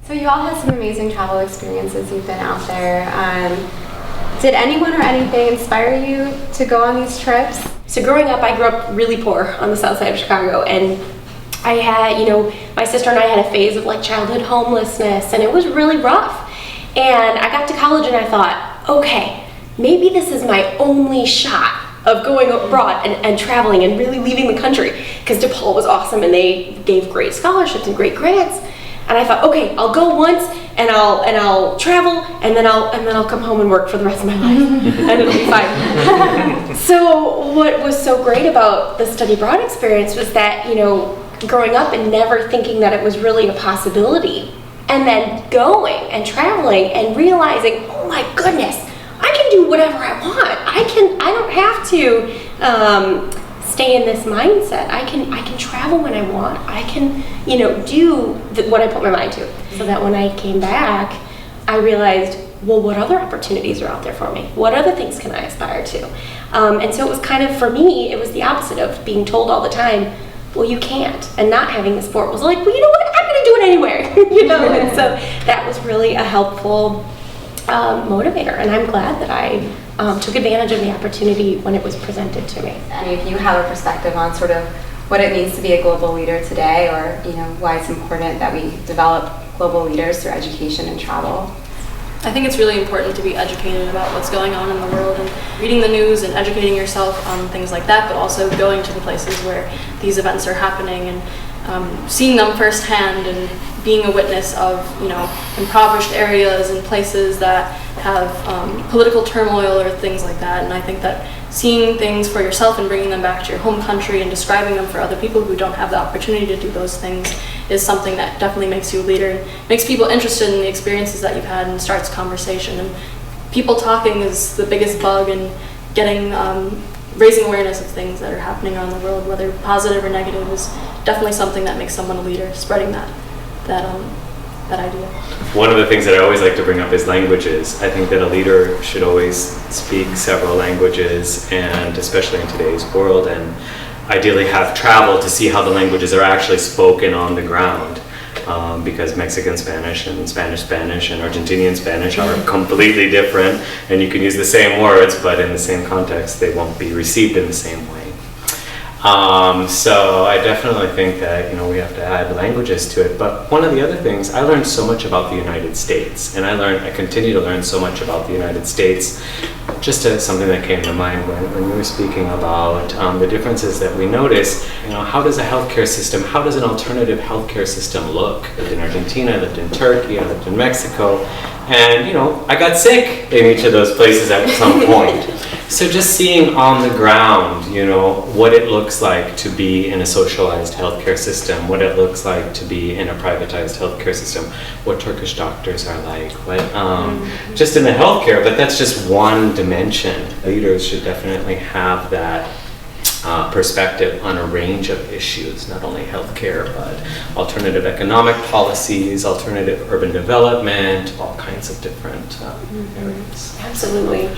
So you all had some amazing travel experiences. You've been out there. Did anyone or anything inspire you to go on these trips? So growing up, I grew up really poor on the south side of Chicago, and I had, my sister and I had a phase of like childhood homelessness, and it was really rough. And I got to college and I thought, okay, maybe this is my only shot of going abroad and traveling and really leaving the country, because DePaul was awesome and they gave great scholarships and great grants. And I thought, okay, I'll go once and I'll travel and then I'll come home and work for the rest of my life and it'll be fine. So what was so great about the study abroad experience was that, growing up and never thinking that it was really a possibility, and then going and traveling and realizing, oh my goodness, I can do whatever I want. I don't have to stay in this mindset. I can travel when I want. I can, do what I put my mind to. So that when I came back, I realized, well, what other opportunities are out there for me? What other things can I aspire to? And so it was kind of, for me, it was the opposite of being told all the time, well, you can't. And not having the sport was like, well, you know what? I'm going to do it anywhere. And so that was really a helpful motivator. And I'm glad that I took advantage of the opportunity when it was presented to me. If you have a perspective on sort of what it means to be a global leader today, or why it's important that we develop global leaders through education and travel. I think it's really important to be educated about what's going on in the world and reading the news and educating yourself on things like that, but also going to the places where these events are happening and seeing them firsthand and being a witness of impoverished areas and places that have political turmoil or things like that. And I think that seeing things for yourself and bringing them back to your home country and describing them for other people who don't have the opportunity to do those things is something that definitely makes you a leader and makes people interested in the experiences that you've had and starts conversation. And people talking is the biggest bug in getting raising awareness of things that are happening around the world, whether positive or negative, is definitely something that makes someone a leader, spreading that idea. One of the things that I always like to bring up is languages. I think that a leader should always speak several languages, and especially in today's world, and ideally have traveled to see how the languages are actually spoken on the ground. Because Mexican Spanish and Spanish and Argentinian Spanish are completely different, and you can use the same words, but in the same context, they won't be received in the same way. So I definitely think that we have to add languages to it. But one of the other things, I learned so much about the United States, and I continue to learn so much about the United States. Just something that came to mind when we were speaking about the differences that we notice. How does how does an alternative healthcare system look? I lived in Argentina, I lived in Turkey, I lived in Mexico, and I got sick in each of those places at some point. So just seeing on the ground, what it looks like to be in a socialized healthcare system, what it looks like to be in a privatized healthcare system, what Turkish doctors are like, what just in the healthcare, but that's just one dimension. Leaders should definitely have that perspective on a range of issues, not only healthcare, but alternative economic policies, alternative urban development, all kinds of different areas. Absolutely.